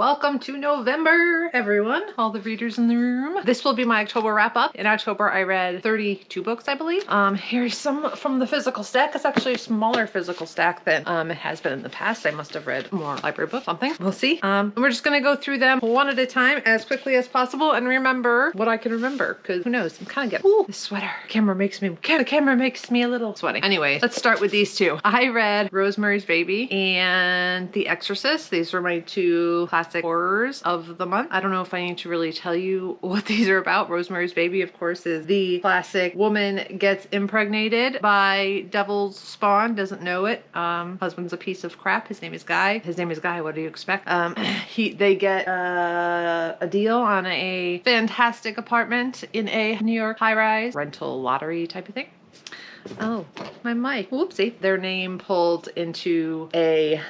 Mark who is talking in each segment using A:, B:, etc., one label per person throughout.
A: Welcome to November, everyone, all the readers in the room. This will be my October wrap up. In October, I read 32 books, I believe. Here's some from the physical stack. It's actually a smaller physical stack than it has been in the past. I must have read more library books, something. We'll see. And we're just gonna go through them one at a time as quickly as possible and remember what I can remember, because who knows, I'm kind of getting, ooh, this sweater. The camera makes me a little sweaty. Anyway, let's start with these two. I read Rosemary's Baby and The Exorcist. These were my two classic horrors of the month. I don't know if I need to really tell you what these are about. Rosemary's Baby, of course, is the classic woman gets impregnated by devil's spawn, doesn't know it. Husband's a piece of crap. His name is Guy. What do you expect? They get a deal on a fantastic apartment in a New York high-rise rental lottery type of thing. Oh, my mic. Whoopsie. Their name pulled into a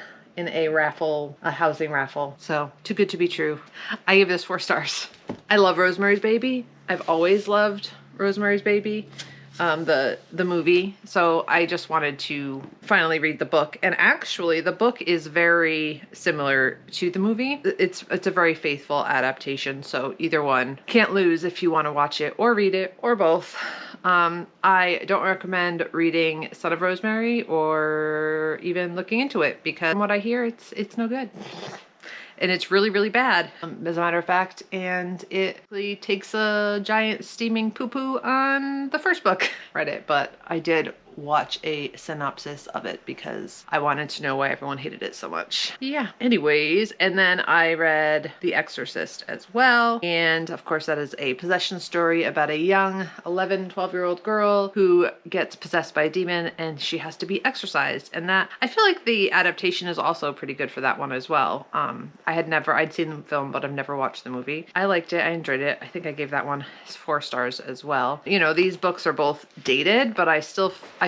A: raffle, a housing raffle. So too good to be true. I give this 4 stars. I love Rosemary's Baby. I've always loved Rosemary's Baby, the movie. So I just wanted to finally read the book. And actually the book is very similar to the movie. It's a very faithful adaptation. So either one, can't lose if you want to watch it or read it or both. I don't recommend reading Son of Rosemary or even looking into it, because from what I hear, it's no good. And it's really, really bad, as a matter of fact. And it really takes a giant steaming poo-poo on the first book. Read it, but I did watch a synopsis of it because I wanted to know why everyone hated it so much. Yeah, anyways, and then I read The Exorcist as well. And of course that is a possession story about a young 12-year-old girl who gets possessed by a demon and she has to be exorcised. And that, I feel like the adaptation is also pretty good for that one as well. I'd seen the film, but I've never watched the movie. I liked it, I enjoyed it. I think I gave that one 4 stars as well. You know, these books are both dated, but I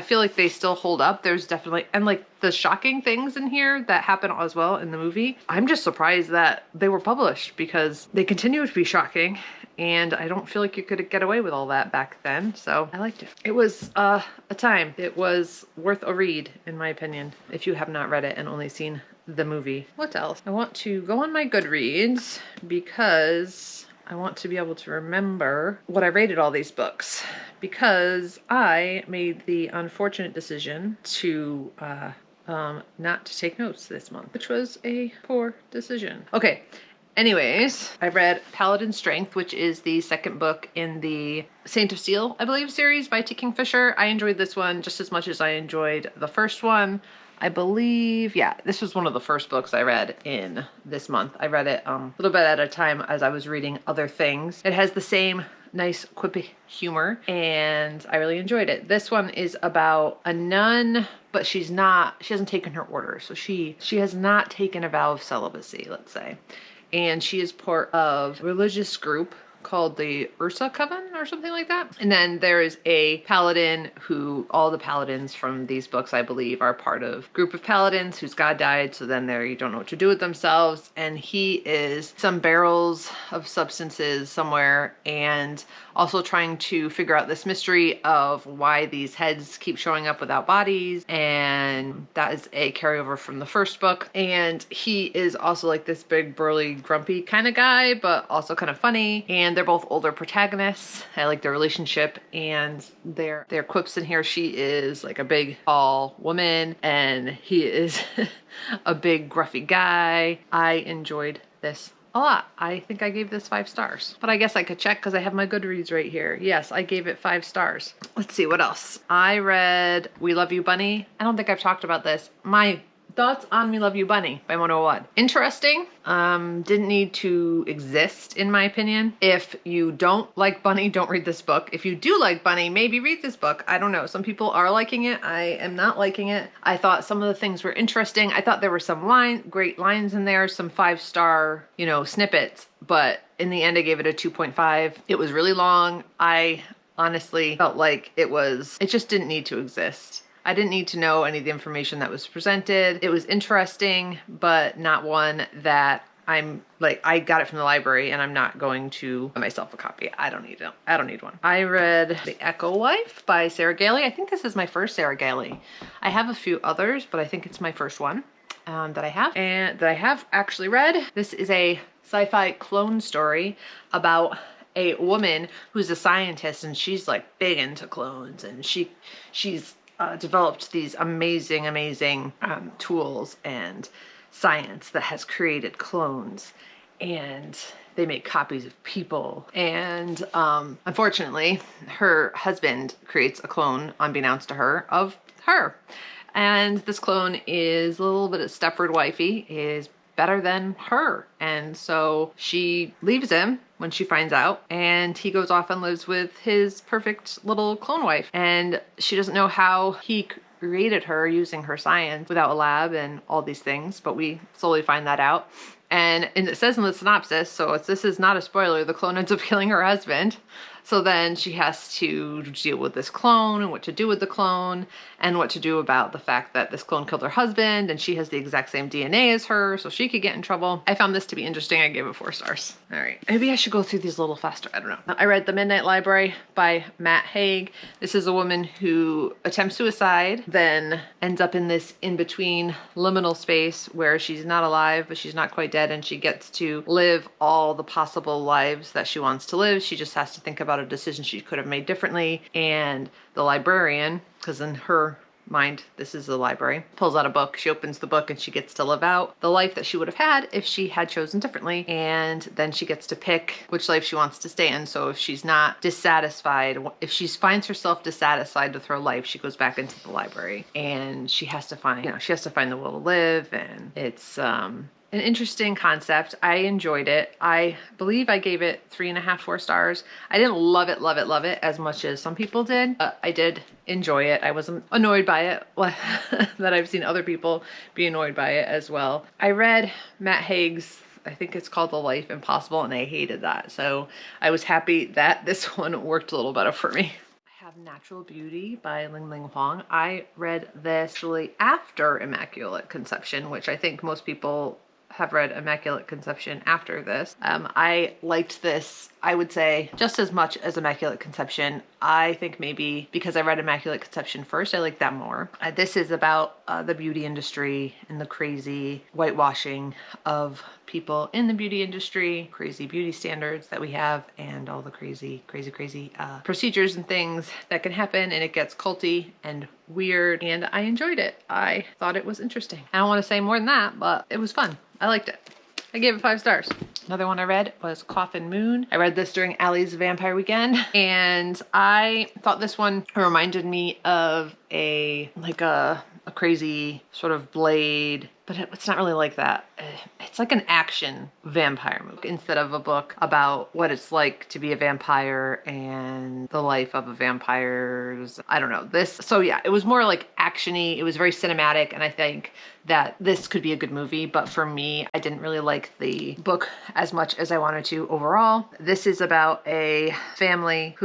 A: feel like they still hold up. There's definitely, and like the shocking things in here that happen as well in the movie. I'm just surprised that they were published because they continue to be shocking. And I don't feel like you could get away with all that back then. So I liked it. It was a time. It was worth a read, in my opinion, if you have not read it and only seen the movie. What else? I want to go on my Goodreads because I want to be able to remember what I rated all these books, because I made the unfortunate decision to not to take notes this month, which was a poor decision. Okay. Anyways, I read Paladin Strength, which is the second book in the Saint of Steel, I believe, series by T. Kingfisher. I enjoyed this one just as much as I enjoyed the first one. I believe, yeah, this was one of the first books I read in this month. I read it a little bit at a time as I was reading other things. It has the same nice quippy humor and I really enjoyed it. This one is about a nun, but she hasn't taken her order. So she has not taken a vow of celibacy, let's say. And she is part of a religious group called the Ursa Coven or something like that. And then there is a paladin who, all the paladins from these books, I believe, are part of a group of paladins whose god died. So then you don't know what to do with themselves. And he is some barrels of substances somewhere and also trying to figure out this mystery of why these heads keep showing up without bodies. And that is a carryover from the first book. And he is also like this big, burly, grumpy kind of guy, but also kind of funny. And they're both older protagonists. I like their relationship and their quips in here. She is like a big, tall woman and he is a big, gruffy guy. I enjoyed this a lot. I think I gave this 5 stars, but I guess I could check because I have my Goodreads right here. Yes, I gave it 5 stars. Let's see what else. I read We Love You Bunny. I don't think I've talked about this. My thoughts on We Love You Bunny by 101. Interesting. Didn't need to exist in my opinion. If you don't like Bunny, don't read this book. If you do like Bunny, maybe read this book. I don't know. Some people are liking it. I am not liking it. I thought some of the things were interesting. I thought there were some great lines in there, some 5-star, snippets, but in the end I gave it a 2.5. It was really long. I honestly felt like it just didn't need to exist. I didn't need to know any of the information that was presented. It was interesting, but not one that I got it from the library and I'm not going to buy myself a copy. I don't need one. I read The Echo Wife by Sarah Gailey. I think this is my first Sarah Gailey. I have a few others, but I think it's my first one. that I have and that I have actually read. This is a sci-fi clone story about a woman who's a scientist, and she's like big into clones, and she's developed these amazing tools and science that has created clones, and they make copies of people. And unfortunately, her husband creates a clone unbeknownst to her of her. And this clone is a little bit of Stepford wifey, is better than her. And so she leaves him when she finds out, and he goes off and lives with his perfect little clone wife. And she doesn't know how he created her using her science without a lab and all these things, but we slowly find that out. And it says in the synopsis, so this is not a spoiler, the clone ends up killing her husband. So then she has to deal with this clone and what to do with the clone and what to do about the fact that this clone killed her husband and she has the exact same DNA as her, so she could get in trouble. I found this to be interesting. I gave it 4 stars. All right, maybe I should go through these a little faster. I don't know. I read The Midnight Library by Matt Haig. This is a woman who attempts suicide, then ends up in this in-between liminal space where she's not alive, but she's not quite dead, and she gets to live all the possible lives that she wants to live. She just has to think about a decision she could have made differently. And the librarian, because in her mind this is the library, pulls out a book. She opens the book and she gets to live out the life that she would have had if she had chosen differently. And then she gets to pick which life she wants to stay in. So if she's not dissatisfied, if she finds herself dissatisfied with her life, she goes back into the library and she has to find, she has to find the will to live. And it's an interesting concept. I enjoyed it. I believe I gave it 3.5, 4 stars. I didn't love it as much as some people did. I did enjoy it. I wasn't annoyed by it that I've seen other people be annoyed by it as well. I read Matt Haig's, I think it's called The Life Impossible, and I hated that. So I was happy that this one worked a little better for me. I have Natural Beauty by Ling Ling Huang. I read this really after Immaculate Conception, which I think most people have read Immaculate Conception after this. I liked this, I would say, just as much as Immaculate Conception. I think maybe because I read Immaculate Conception first, I like that more. This is about the beauty industry and the crazy whitewashing of people in the beauty industry, crazy beauty standards that we have, and all the crazy procedures and things that can happen, and it gets culty and weird, and I enjoyed it. I thought it was interesting. I don't want to say more than that, but it was fun. I liked it. I gave it 5 stars. Another one I read was Coffin Moon. I read this during Allie's Vampire Weekend, and I thought this one reminded me of a crazy sort of Blade, but it's not really like that. It's like an action vampire movie instead of a book about what it's like to be a vampire and the life of a vampire's, I don't know. So yeah, it was more like actiony. It was very cinematic, and I think that this could be a good movie, but for me, I didn't really like the book as much as I wanted to overall. This is about a family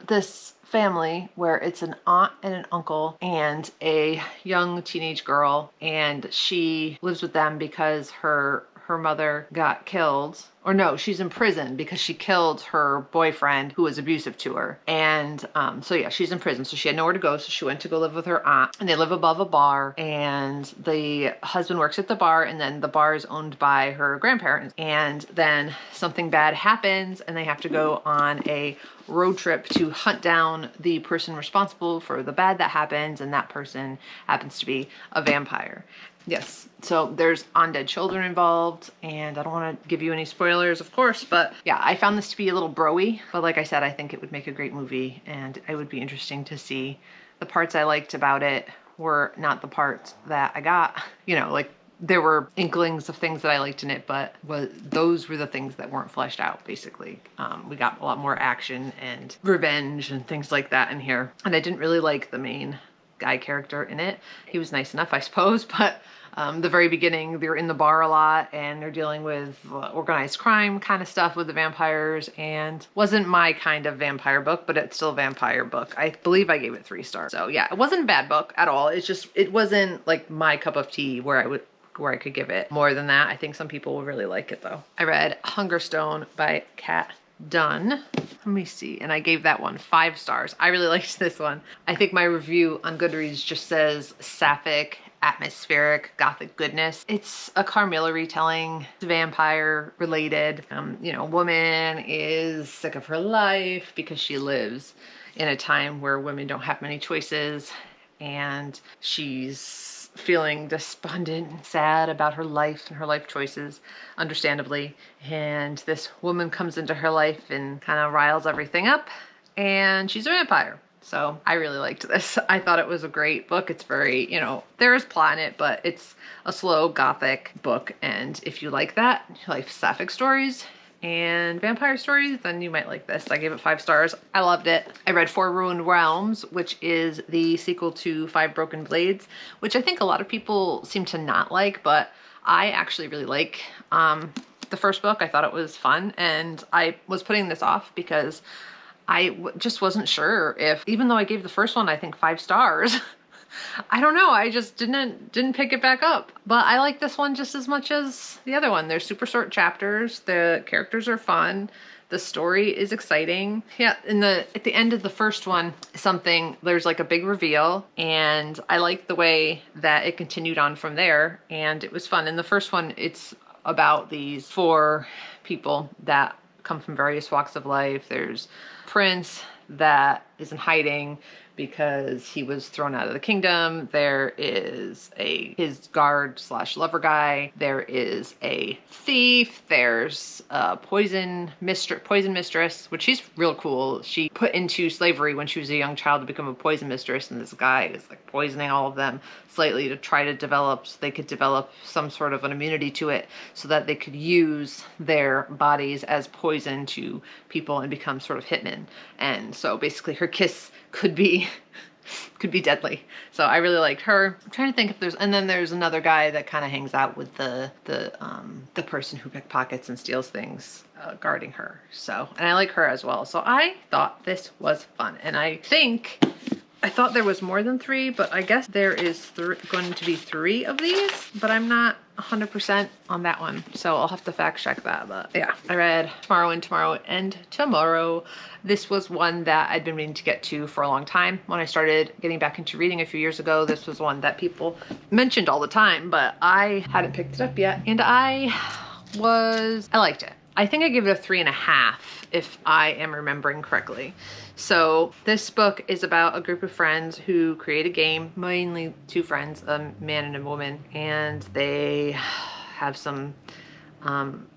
A: this family where it's an aunt and an uncle and a young teenage girl, and she lives with them because her mother got killed. Or no, she's in prison because she killed her boyfriend who was abusive to her. And so yeah, she's in prison. So she had nowhere to go. So she went to go live with her aunt, and they live above a bar, and the husband works at the bar, and then the bar is owned by her grandparents. And then something bad happens and they have to go on a road trip to hunt down the person responsible for the bad that happens. And that person happens to be a vampire. Yes, so there's undead children involved, and I don't want to give you any spoilers, of course, but yeah, I found this to be a little bro-y, but like I said, I think it would make a great movie, and it would be interesting to see. The parts I liked about it were not the parts that I got, like there were inklings of things that I liked in it, but those were the things that weren't fleshed out, basically. We got a lot more action and revenge and things like that in here, and I didn't really like the main guy character in it. He was nice enough, I suppose, but the very beginning, they're in the bar a lot and they're dealing with organized crime kind of stuff with the vampires, and wasn't my kind of vampire book, but it's still a vampire book. I believe I gave it 3 stars. So yeah, it wasn't a bad book at all. It's just, it wasn't like my cup of tea where I could give it more than that. I think some people will really like it though. I read Hungerstone by Kat Dunn. Let me see. And I gave that one 5 stars. I really liked this one. I think my review on Goodreads just says sapphic atmospheric gothic goodness. It's a Carmilla retelling, vampire related. You know, woman is sick of her life because she lives in a time where women don't have many choices, and she's feeling despondent and sad about her life and her life choices, understandably. And this woman comes into her life and kind of riles everything up, and she's a vampire. So I really liked this. I thought it was a great book. It's very, you know, there is plot in it, but it's a slow gothic book. And if you like that, you like sapphic stories and vampire stories, then you might like this. I gave it 5 stars. I loved it. I read 4 Ruined Realms, which is the sequel to 5 Broken Blades, which I think a lot of people seem to not like, but I actually really like. The first book, I thought it was fun, and I was putting this off because I just wasn't sure if, even though I gave the first one, I think 5 stars, I don't know, I just didn't pick it back up. But I like this one just as much as the other one. They're super short chapters, the characters are fun, the story is exciting. Yeah, at the end of the first one, there's like a big reveal, and I liked the way that it continued on from there, and it was fun. In the first one, it's about these 4 people that come from various walks of life. There's Prince that is in hiding because he was thrown out of the kingdom. There is his guard / lover guy. There is a thief. There's a poison mistress, which she's real cool. She put into slavery when she was a young child to become a poison mistress, and this guy is like poisoning all of them slightly to try to develop, so they could develop some sort of an immunity to it, so that they could use their bodies as poison to people and become sort of hitmen. And so basically her kiss could be deadly. So I really liked her. I'm trying to think if and then there's another guy that kind of hangs out with the person who pickpockets and steals things, guarding her. So, and I like her as well. So I thought this was fun, and I thought there was more than 3, but I guess there is going to be 3 of these, but I'm not 100% on that one, so I'll have to fact check that. But yeah, I read Tomorrow and Tomorrow and Tomorrow. This was one that I'd been meaning to get to for a long time. When I started getting back into reading a few years ago, this was one that people mentioned all the time, but I hadn't picked it up yet, and I liked it. I think I gave it a 3.5 if I am remembering correctly. So this book is about a group of friends who create a game, mainly 2 friends, a man and a woman, and they have some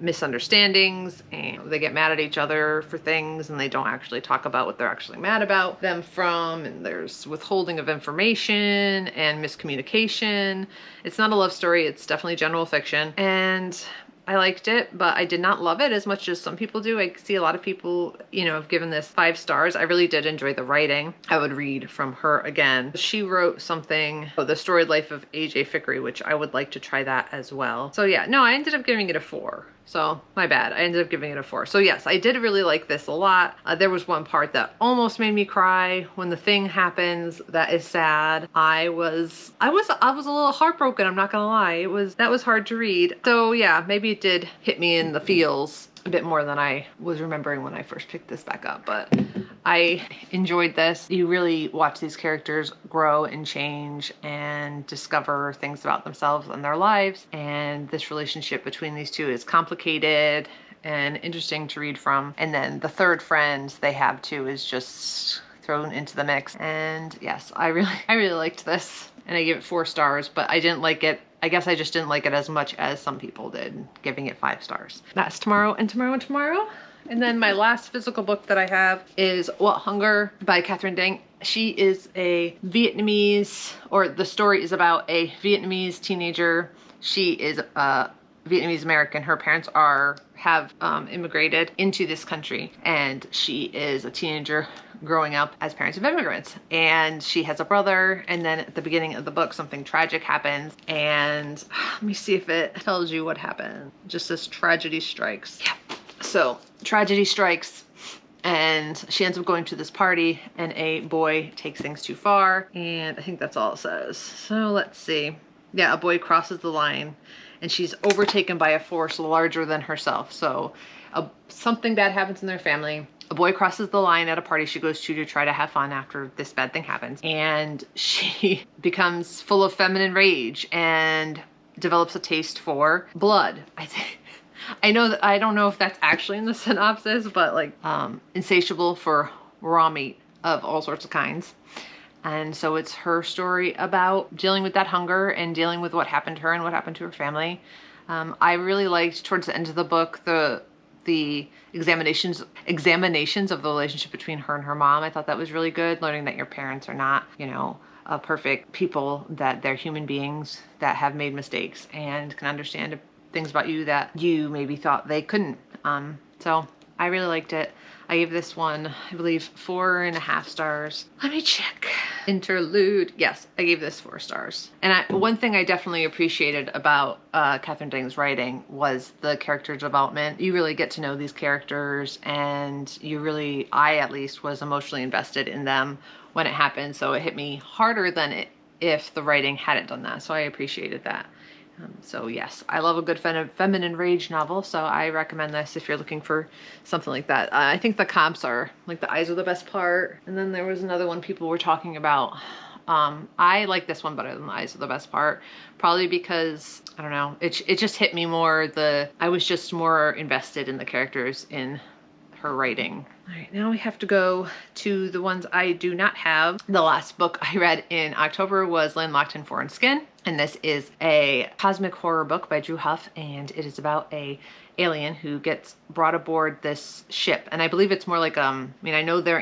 A: misunderstandings, and they get mad at each other for things, and they don't actually talk about what they're actually mad about them from, and there's withholding of information and miscommunication. It's not a love story, it's definitely general fiction, and I liked it, but I did not love it as much as some people do. I see a lot of people, you know, have given this 5 stars. I really did enjoy the writing. I would read from her again. She wrote something, The Storied Life of A.J. Fickery, which I would like to try that as well. So yeah, no, I ended up giving it a 4. So my bad, I ended up giving it a 4. So yes, I did really like this a lot. There was one part that almost made me cry when the thing happens that is sad. I was a little heartbroken, I'm not gonna lie. That was hard to read. So yeah, maybe it did hit me in the feels a bit more than I was remembering when I first picked this back up, but I enjoyed this. You really watch these characters grow and change and discover things about themselves and their lives, and this relationship between these 2 is complicated and interesting to read from. And then the third friend they have too is just thrown into the mix. And yes, I really liked this, and I gave it 4 stars, but I didn't like it. I guess I just didn't like it as much as some people did, giving it 5 stars. That's Tomorrow and Tomorrow and Tomorrow. And then my last physical book that I have is What Hunger by Catherine Deng. She is a Vietnamese, or the story is about a Vietnamese teenager. She is Vietnamese American. Her parents have immigrated into this country, and she is a teenager growing up as parents of immigrants, and she has a brother. And then at the beginning of the book, something tragic happens, and let me see if it tells you what happened. Just says tragedy strikes. Yeah, so tragedy strikes, and she ends up going to this party, and a boy takes things too far, and I think that's all it says. So let's see. Yeah, a boy crosses the line, and she's overtaken by a force larger than herself. So something bad happens in their family. a boy crosses the line at a party she goes to try to have fun after this bad thing happens. And she becomes full of feminine rage and develops a taste for blood. I know that I don't know if that's actually in the synopsis, but like insatiable for raw meat of all sorts of kinds. And so it's her story about dealing with that hunger and dealing with what happened to her and what happened to her family. I really liked towards the end of the book the examinations of the relationship between her and her mom. I thought that was really good, learning that your parents are not, you know, perfect people, that they're human beings that have made mistakes and can understand things about you that you maybe thought they couldn't. So I really liked it. I gave this one, I believe, 4.5 stars. Let me check. Interlude. Yes, I gave this 4 stars. And one thing I definitely appreciated about Catherine Ding's writing was the character development. You really get to know these characters, and I at least was emotionally invested in them when it happened. So it hit me harder than if the writing hadn't done that. So I appreciated that. So yes, I love a good feminine rage novel, so I recommend this if you're looking for something like that. I think the comps are like the eyes are the best part, and then there was another one people were talking about. I like this one better than the eyes are the best part, probably because, I don't know, it just hit me more. I was just more invested in the characters in her writing. All right, now we have to go to the ones I do not have. The last book I read in October was Landlocked in Foreign Skin, and this is a cosmic horror book by Drew Huff, and it is about a alien who gets brought aboard this ship. And I believe it's more like, I mean, I know they're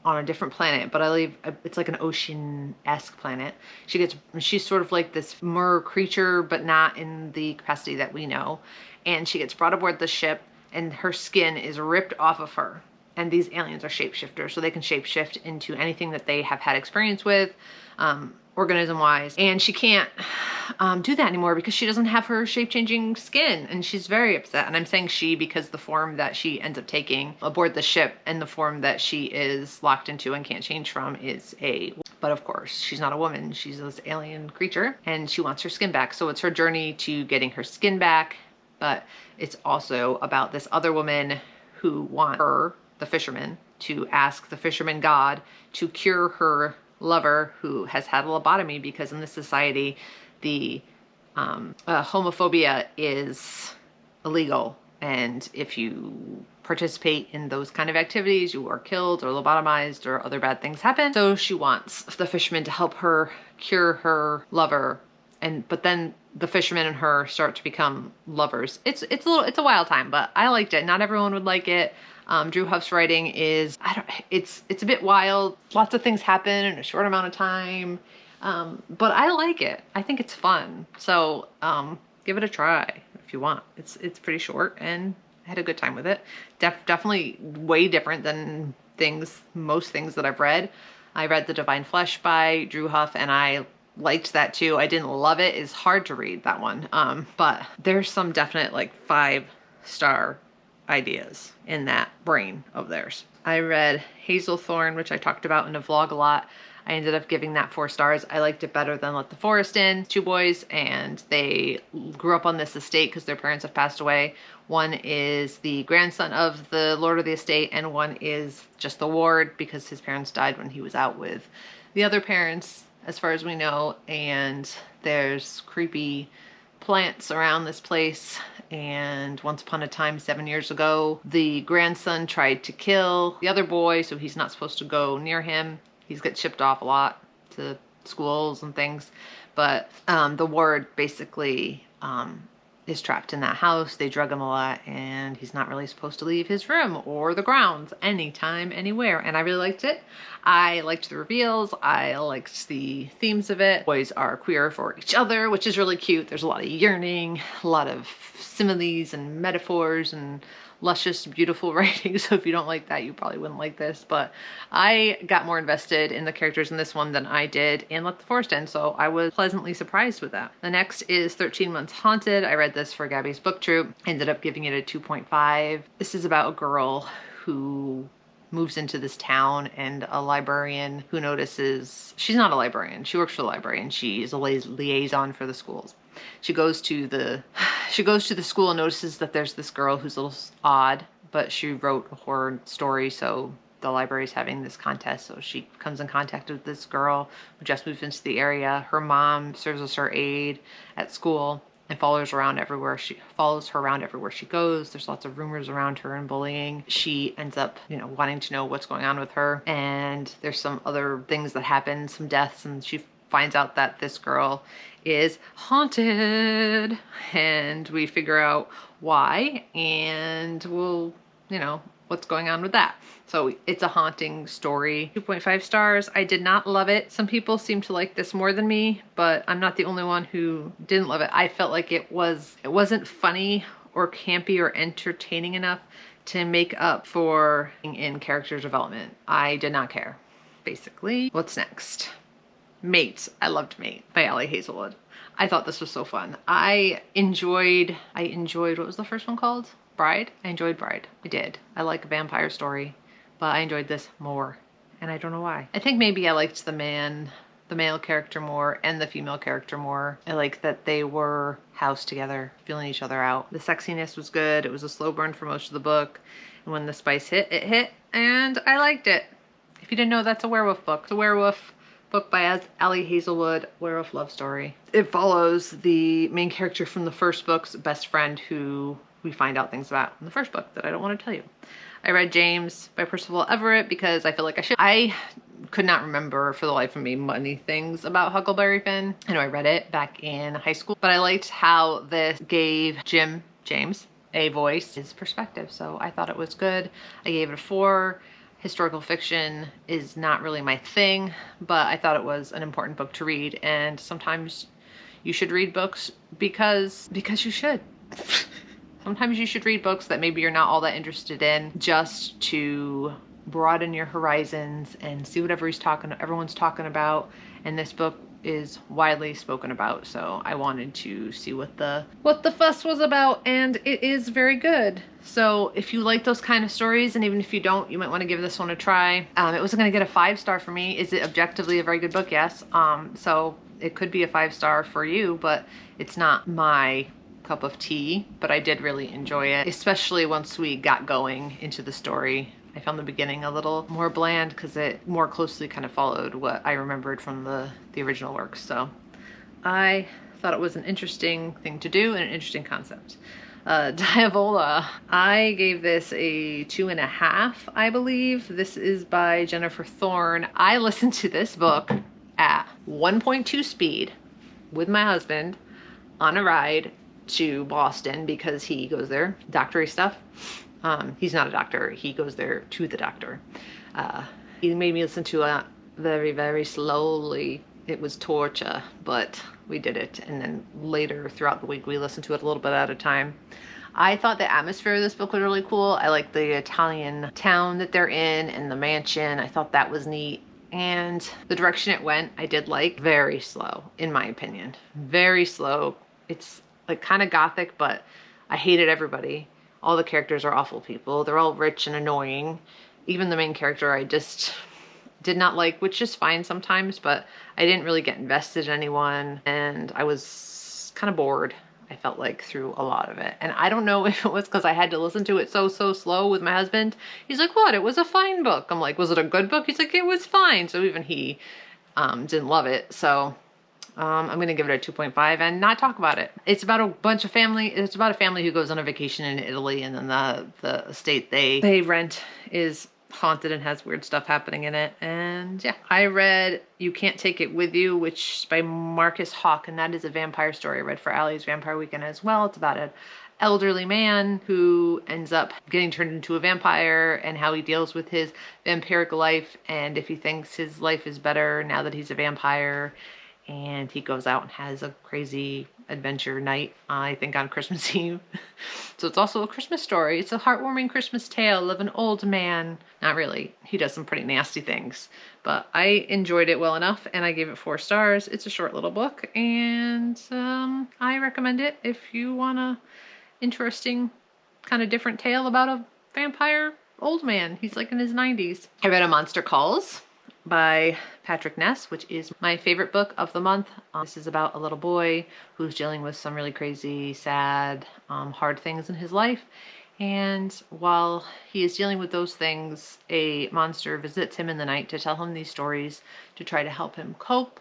A: on a different planet, but I believe it's like an ocean-esque planet. She's sort of like this mer creature, but not in the capacity that we know. And she gets brought aboard the ship, and her skin is ripped off of her. And these aliens are shapeshifters, so they can shapeshift into anything that they have had experience with, organism-wise. And she can't do that anymore because she doesn't have her shape-changing skin, and she's very upset. And I'm saying she because the form that she ends up taking aboard the ship and the form that she is locked into and can't change from is but of course, she's not a woman. She's this alien creature, and she wants her skin back. So it's her journey to getting her skin back. But it's also about this other woman who wants her, the fisherman, to ask the fisherman god to cure her lover who has had a lobotomy, because in this society, the homophobia is illegal. And if you participate in those kind of activities, you are killed or lobotomized or other bad things happen. So she wants the fisherman to help her cure her lover. But then the fisherman and her start to become lovers. It's a wild time, but I liked it. Not everyone would like it. Drew Huff's writing is, it's a bit wild. Lots of things happen in a short amount of time. But I like it. I think it's fun. So, give it a try if you want. It's pretty short, and I had a good time with it. Definitely way different than most things that I've read. I read The Divine Flesh by Drew Huff, and I liked that too. I didn't love it. It's hard to read, that one. But there's some definite like 5-star ideas in that brain of theirs. I read Hazelthorn, which I talked about in a vlog a lot. I ended up giving that 4 stars. I liked it better than Let the Forest In. 2 boys, and they grew up on this estate because their parents have passed away. One is the grandson of the lord of the estate, and one is just the ward because his parents died when he was out with the other parents, as far as we know. And there's creepy plants around this place, and once upon a time 7 years ago, the grandson tried to kill the other boy, so he's not supposed to go near him. He's got shipped off a lot to schools and things, but the ward basically is trapped in that house. They drug him a lot, and he's not really supposed to leave his room or the grounds anytime, anywhere. And I really liked it. I liked the reveals. I liked the themes of it. Boys are queer for each other, which is really cute. There's a lot of yearning, a lot of similes and metaphors and luscious, beautiful writing. So if you don't like that, you probably wouldn't like this. But I got more invested in the characters in this one than I did in Let the Forest In, so I was pleasantly surprised with that. The next is 13 Months Haunted. I read this for Gabby's book troop. Ended up giving it a 2.5. This is about a girl who moves into this town, and a librarian who notices, she's not a librarian, she works for the library, and she's a liaison for the schools. She goes to the school and notices that there's this girl who's a little odd, but she wrote a horror story, so the library is having this contest. So she comes in contact with this girl who just moved into the area. Her mom serves as her aide at school and follows her around everywhere. She follows her around everywhere she goes. There's lots of rumors around her and bullying. She ends up, you know, wanting to know what's going on with her. And there's some other things that happen, some deaths, and she finds out that this girl is haunted, and we figure out why, and we'll, you know, what's going on with that. So it's a haunting story. 2.5 stars. I did not love it. Some people seem to like this more than me, but I'm not the only one who didn't love it. I felt like it wasn't funny or campy or entertaining enough to make up for in character development. I did not care, basically. What's next? Mate. I loved Mate by Ali Hazelwood. I thought this was so fun. I enjoyed, what was the first one called? Bride? I enjoyed Bride. I did. I like a vampire story, but I enjoyed this more, and I don't know why. I think maybe I liked the male character more and the female character more. I like that they were housed together, feeling each other out. The sexiness was good. It was a slow burn for most of the book, and when the spice hit, it hit, and I liked it. If you didn't know, that's a werewolf book. It's a werewolf book by Ali Hazelwood, werewolf love story. It follows the main character from the first book's best friend, who we find out things about in the first book that I don't want to tell you. I read James by Percival Everett because I feel like I should. I could not remember for the life of me many things about Huckleberry Finn. I know I read it back in high school, but I liked how this gave James, a voice, his perspective. So I thought it was good. I gave it a 4. Historical fiction is not really my thing, but I thought it was an important book to read, and sometimes you should read books because you should. Sometimes you should read books that maybe you're not all that interested in, just to broaden your horizons and see what everyone's talking about. And this book is widely spoken about, so I wanted to see what the fuss was about, and it is very good. So if you like those kind of stories, and even if you don't, you might want to give this one a try. It wasn't going to get a 5-star for me. Is it objectively a very good book? Yes. So it could be a 5-star for you, but it's not my cup of tea. But I did really enjoy it, especially once we got going into the story. I found the beginning a little more bland because it more closely kind of followed what I remembered from the original works. So I thought it was an interesting thing to do and an interesting concept. Diavola. I gave this a 2.5, I believe. This is by Jennifer Thorne. I listened to this book at 1.2 speed with my husband on a ride to Boston because he goes there, doctory stuff. He's not a doctor. He goes there to the doctor. He made me listen to it very, very slowly. It was torture, but we did it. And then later throughout the week, we listened to it a little bit at a time. I thought the atmosphere of this book was really cool. I like the Italian town that they're in and the mansion. I thought that was neat. And the direction it went, I did like. Very slow, in my opinion. Very slow. It's like kind of gothic, but I hated everybody. All the characters are awful people. They're all rich and annoying. Even the main character I just did not like, which is fine sometimes, but I didn't really get invested in anyone, and I was kind of bored, I felt like, through a lot of it. And I don't know if it was because I had to listen to it so slow with my husband. He's like, what? It was a fine book. I'm like, was it a good book? He's like, it was fine. So even he didn't love it. So I'm going to give it a 2.5 and not talk about it. It's about a bunch of family. It's about a family who goes on a vacation in Italy, and then the estate they rent is haunted and has weird stuff happening in it. And yeah, I read You Can't Take It With You, which is by Marcus Hawk, and that is a vampire story I read for Allie's Vampire Weekend as well. It's about an elderly man who ends up getting turned into a vampire and how he deals with his vampiric life, and if he thinks his life is better now that he's a vampire. And he goes out and has a crazy adventure night, I think on Christmas Eve. So it's also a Christmas story. It's a heartwarming Christmas tale of an old man. Not really. He does some pretty nasty things. But I enjoyed it well enough, and I gave it 4 stars. It's a short little book, and I recommend it if you want a interesting, kind of different tale about a vampire old man. He's like in his 90s. I read A Monster Calls by Patrick Ness, which is my favorite book of the month. This is about a little boy who's dealing with some really crazy, sad, hard things in his life. And while he is dealing with those things, a monster visits him in the night to tell him these stories to try to help him cope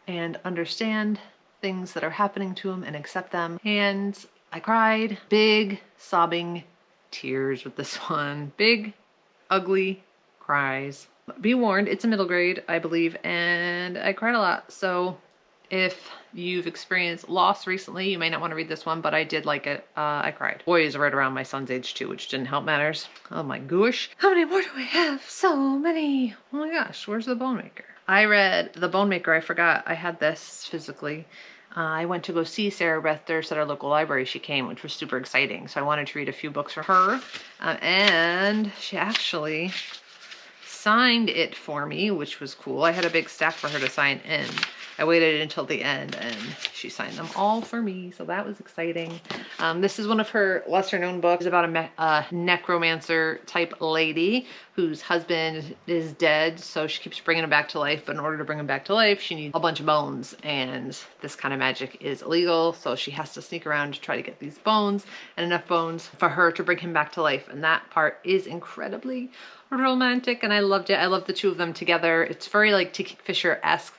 A: and understand things that are happening to him and accept them. And I cried big sobbing tears with this one. Big, ugly cries. Be warned, it's a middle grade, I believe, and I cried a lot. So if you've experienced loss recently, you may not want to read this one, but I did like it. I cried. Boy is right around my son's age too, which didn't help matters. Oh my gosh. How many more do I have? So many. Oh my gosh, where's the Bone Maker? I read The Bone Maker. I forgot I had this physically. I went to go see Sarah Beth Durst at our local library. She came, which was super exciting. So I wanted to read a few books from her. And she actually signed it for me, which was cool. I had a big stack for her to sign in. I waited until the end and she signed them all for me, so that was exciting. This is one of her lesser known books. It's about a necromancer type lady whose husband is dead, so she keeps bringing him back to life, but in order to bring him back to life, she needs a bunch of bones, and this kind of magic is illegal, so she has to sneak around to try to get these bones, and enough bones for her to bring him back to life, and that part is incredibly romantic, and I loved it. I love the two of them together. It's very like T. Fisher-esque,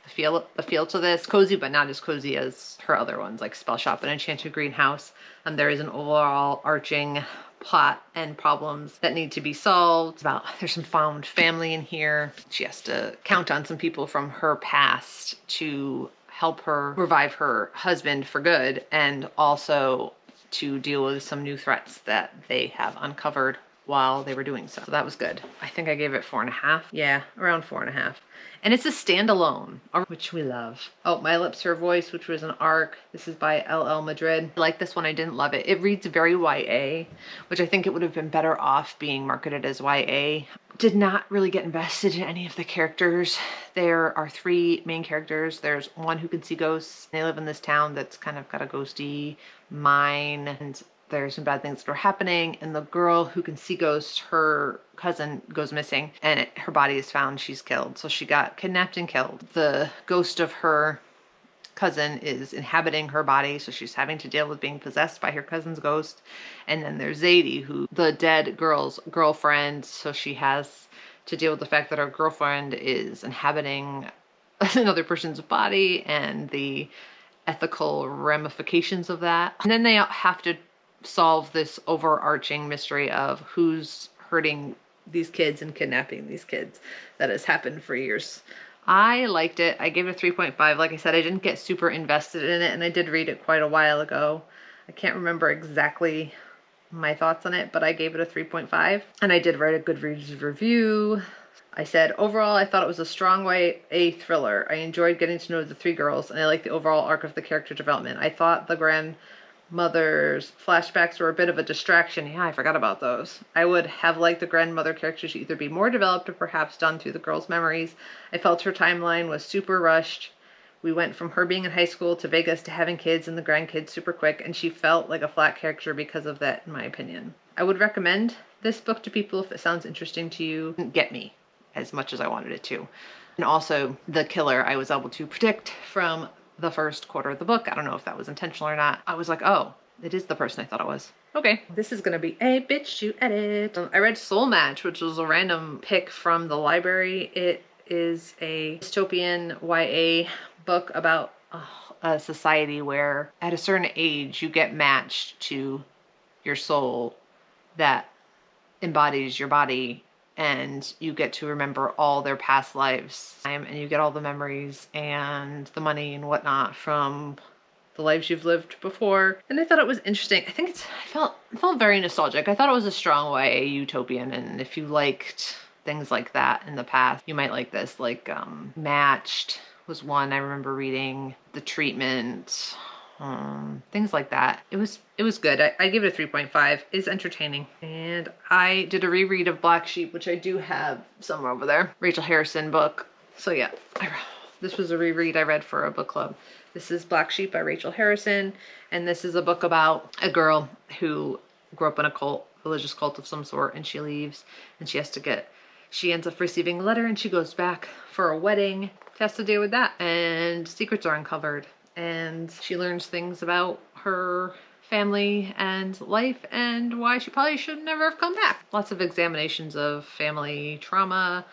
A: the feel to this. Cozy, but not as cozy as her other ones, like Spell Shop and Enchanted Greenhouse. There is an overall arching plot and problems that need to be solved. There's some found family in here. She has to count on some people from her past to help her revive her husband for good, and also to deal with some new threats that they have uncovered while they were doing so. So that was good. I think I gave it 4.5. Yeah, around 4.5. And it's a standalone, which we love. Oh, My Lips, Her Voice, which was an ARC. This is by L.L. Madrid. I like this one. I didn't love it. It reads very YA, which I think it would have been better off being marketed as YA. Did not really get invested in any of the characters. There are 3 main characters. There's one who can see ghosts. They live in this town that's kind of got a ghosty mine, and there's some bad things that are happening, and the girl who can see ghosts, her cousin goes missing, and her body is found. She's killed. So she got kidnapped and killed. The ghost of her cousin is inhabiting her body, so she's having to deal with being possessed by her cousin's ghost. And then there's Zadie, who the dead girl's girlfriend, so she has to deal with the fact that her girlfriend is inhabiting another person's body and the ethical ramifications of that. And then they have to solve this overarching mystery of who's hurting these kids and kidnapping these kids that has happened for years. I liked it. I gave it a 3.5. Like I said, I didn't get super invested in it, and I did read it quite a while ago. I can't remember exactly my thoughts on it, but I gave it a 3.5. And I did write a Goodreads review. I said, overall, I thought it was a strong YA thriller. I enjoyed getting to know the 3 girls, and I liked the overall arc of the character development. I thought the grandmother's flashbacks were a bit of a distraction. Yeah, I forgot about those. I would have liked the grandmother character to either be more developed or perhaps done through the girl's memories. I felt her timeline was super rushed. We went from her being in high school to Vegas to having kids and the grandkids super quick, and she felt like a flat character because of that, in my opinion. I would recommend this book to people if it sounds interesting to you. It didn't get me as much as I wanted it to. And also, the killer I was able to predict from the first quarter of the book. I don't know if that was intentional or not. I was like, oh, it is the person I thought it was. Okay, this is gonna be a bitch to edit. I read Soul Match, which was a random pick from the library. It is a dystopian YA book about a society where at a certain age you get matched to your soul that embodies your body, and you get to remember all their past lives, and you get all the memories and the money and whatnot from the lives you've lived before. And I thought it was interesting. I think it felt very nostalgic. I thought it was a strong YA utopian, and if you liked things like that in the past, you might like this. Like Matched was one I remember reading. The Treatment, things like that. It was good. I give it a 3.5. It's entertaining. And I did a reread of Black Sheep, which I do have somewhere over there. Rachel Harrison book. So yeah, this was a reread I read for a book club. This is Black Sheep by Rachel Harrison, and this is a book about a girl who grew up in a cult, religious cult of some sort, and she leaves, and she ends up receiving a letter, and she goes back for a wedding. She has to deal with that, and secrets are uncovered, and she learns things about her family and life and why she probably should never have come back. Lots of examinations of family trauma,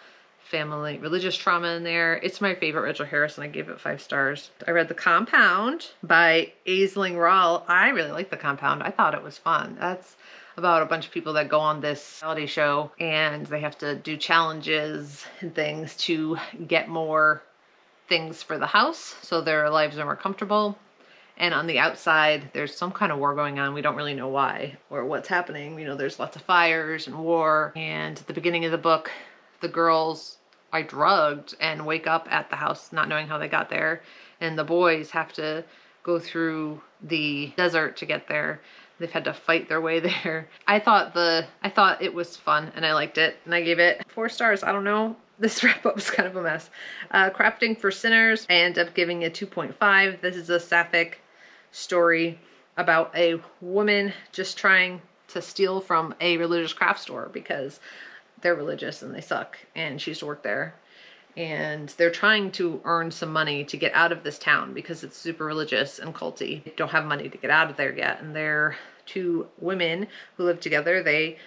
A: family religious trauma in there. It's my favorite Rachel Harrison. I gave it 5 stars. I read The Compound by Aisling Rall. I really like The Compound. I thought it was fun. That's about a bunch of people that go on this reality show and they have to do challenges and things to get more things for the house so their lives are more comfortable. And on the outside, there's some kind of war going on. We don't really know why or what's happening. You know, there's lots of fires and war. And at the beginning of the book, the girls are drugged and wake up at the house not knowing how they got there. And the boys have to go through the desert to get there. They've had to fight their way there. I thought it was fun and I liked it. And I gave it 4 stars. I don't know. This wrap-up was kind of a mess. Crafting for Sinners, I ended up giving it 2.5. This is a sapphic story about a woman just trying to steal from a religious craft store because they're religious and they suck, and she used to work there. And they're trying to earn some money to get out of this town because it's super religious and culty. They don't have money to get out of there yet. And they're 2 women who live together. They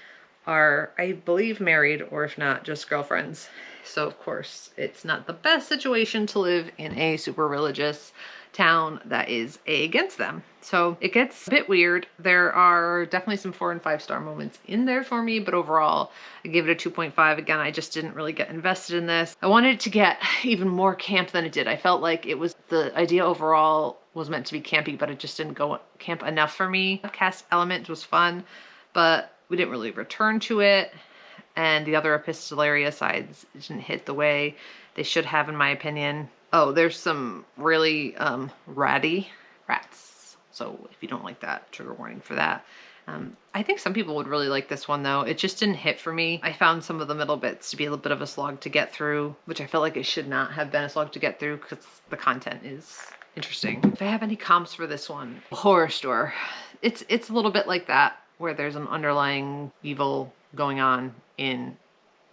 A: are, I believe, married, or if not, just girlfriends. So of course, it's not the best situation to live in a super religious town that is against them. So it gets a bit weird. There are definitely some 4 and 5 star moments in there for me, but overall I gave it a 2.5. Again, I just didn't really get invested in this. I wanted it to get even more camp than it did. I felt like it was, the idea overall was meant to be campy, but it just didn't go camp enough for me. The podcast element was fun, but we didn't really return to it. And the other epistolaria sides didn't hit the way they should have, in my opinion. Oh, there's some really ratty rats. So if you don't like that, trigger warning for that. I think some people would really like this one though. It just didn't hit for me. I found some of the middle bits to be a little bit of a slog to get through, which I felt like it should not have been a slog to get through because the content is interesting. If I have any comps for this one, horror store. It's a little bit like that, where there's an underlying evil going on in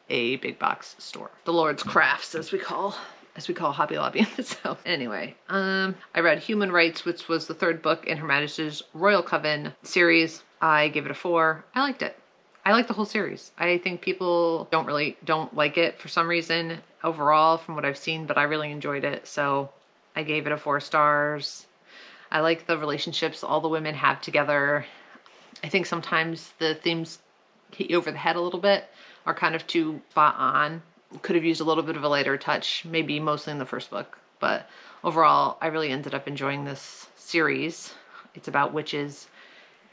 A: a big box store. The Lord's Crafts, as we call Hobby Lobby in this house. Anyway, I read Human Rights, which was the 3rd book in Her Majesty's Royal Coven series. I gave it a 4. I liked it. I like the whole series. I think people don't like it for some reason overall from what I've seen, but I really enjoyed it. So I gave it a 4 stars. I like the relationships all the women have together. I think sometimes the themes hit you over the head a little bit, are kind of too spot on. Could have used a little bit of a lighter touch, maybe mostly in the 1st book. But overall, I really ended up enjoying this series. It's about witches.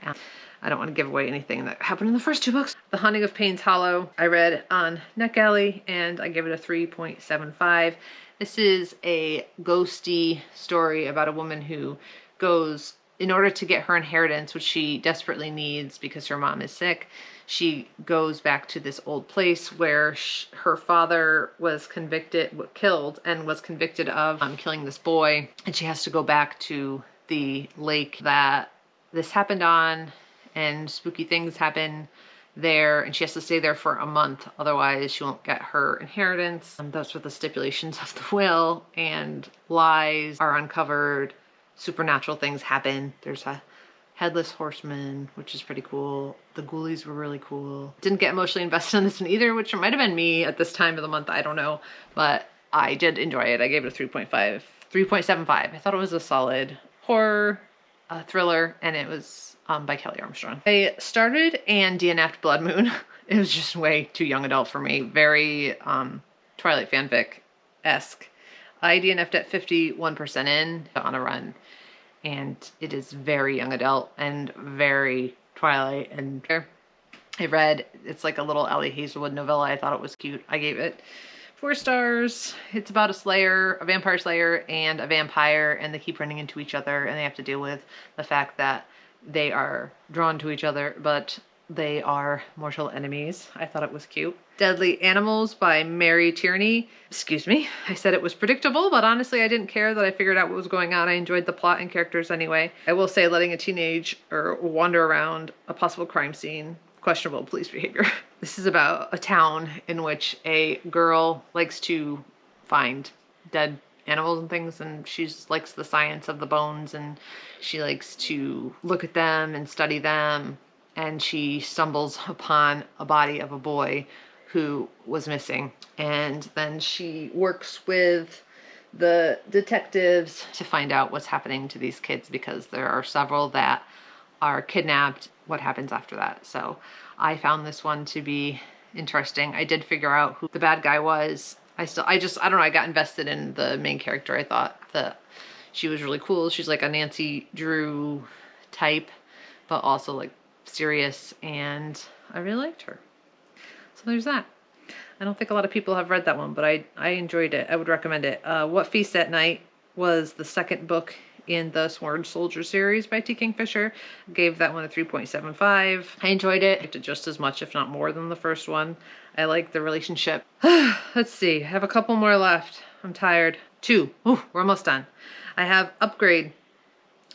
A: I don't want to give away anything that happened in the first 2 books. The Haunting of Payne's Hollow, I read on NetGalley, and I gave it a 3.75. This is a ghosty story about a woman who goes, in order to get her inheritance, which she desperately needs because her mom is sick, she goes back to this old place where her father was killed and was convicted of killing this boy. And she has to go back to the lake that this happened on, and spooky things happen there, and she has to stay there for a month. Otherwise, she won't get her inheritance. That's what the stipulations of the will, and lies are uncovered. Supernatural things happen. There's a headless horseman, which is pretty cool. The ghoulies were really cool. Didn't get emotionally invested in this one either, which might have been me at this time of the month. I don't know, but I did enjoy it. I gave it a 3.75. I thought it was a solid horror thriller, and it was by Kelly Armstrong. I started and DNF'd Blood Moon. It was just way too young adult for me. Very Twilight fanfic-esque. I DNF'd at 51% in on a run, and it is very young adult and very Twilight. And I read, it's like a little Ellie Hazelwood novella. I thought it was cute. I gave it 4 stars. It's about a slayer, a vampire slayer, and a vampire, and they keep running into each other, and they have to deal with the fact that they are drawn to each other, but they are mortal enemies. I thought it was cute. Deadly Animals by Mary Tierney. Excuse me. I said it was predictable, but honestly, I didn't care that I figured out what was going on. I enjoyed the plot and characters anyway. I will say letting a teenager wander around a possible crime scene, questionable police behavior. This is about a town in which a girl likes to find dead animals and things, and she likes the science of the bones, and she likes to look at them and study them. And she stumbles upon a body of a boy who was missing. And then she works with the detectives to find out what's happening to these kids, because there are several that are kidnapped. What happens after that? So I found this one to be interesting. I did figure out who the bad guy was. I don't know, I got invested in the main character. I thought that she was really cool. She's like a Nancy Drew type, but also like serious, and I really liked her. So there's that. I don't think a lot of people have read that one, but I enjoyed it. I would recommend it. What Feast at Night was the second book in the Sworn Soldier series by T. Kingfisher. Gave that one a 3.75. I enjoyed it. I liked it just as much, if not more, than the first one. I like the relationship. Let's see. I have a couple more left. I'm tired. 2. Ooh, we're almost done. I have Upgrade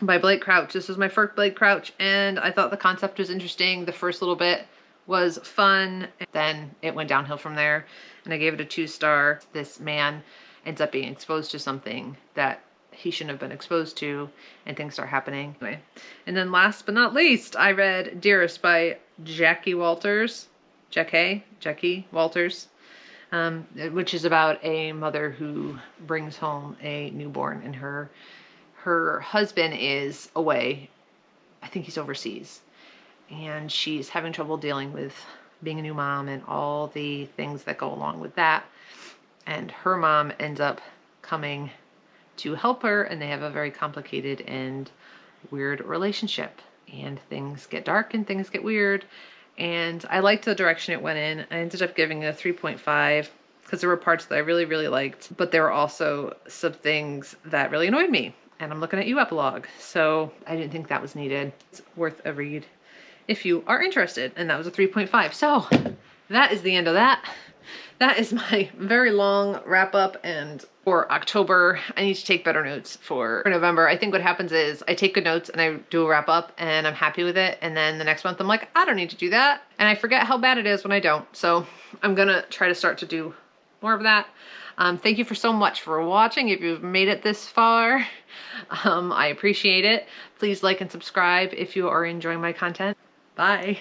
A: by Blake Crouch. This is my first Blake Crouch, and I thought the concept was interesting. The first little bit was fun, and then it went downhill from there, and I gave it a 2-star. This man ends up being exposed to something that he shouldn't have been exposed to, and things start happening. Anyway. And then last but not least, I read Dearest by Jackie Walters, which is about a mother who brings home a newborn, and her husband is away. I think he's overseas, and she's having trouble dealing with being a new mom and all the things that go along with that. And her mom ends up coming to help her, and they have a very complicated and weird relationship, and things get dark and things get weird. And I liked the direction it went in. I ended up giving it a 3.5 because there were parts that I really, really liked, but there were also some things that really annoyed me. And I'm looking at you, epilogue. So I didn't think that was needed. It's worth a read if you are interested. And that was a 3.5. So that is the end of that. That is my very long wrap up. And for October, I need to take better notes for November. I think what happens is I take good notes and I do a wrap up and I'm happy with it. And then the next month I'm like, I don't need to do that. And I forget how bad it is when I don't. So I'm gonna try to start to do more of that. Thank you so much for watching. If you've made it this far, I appreciate it. Please like and subscribe if you are enjoying my content. Bye.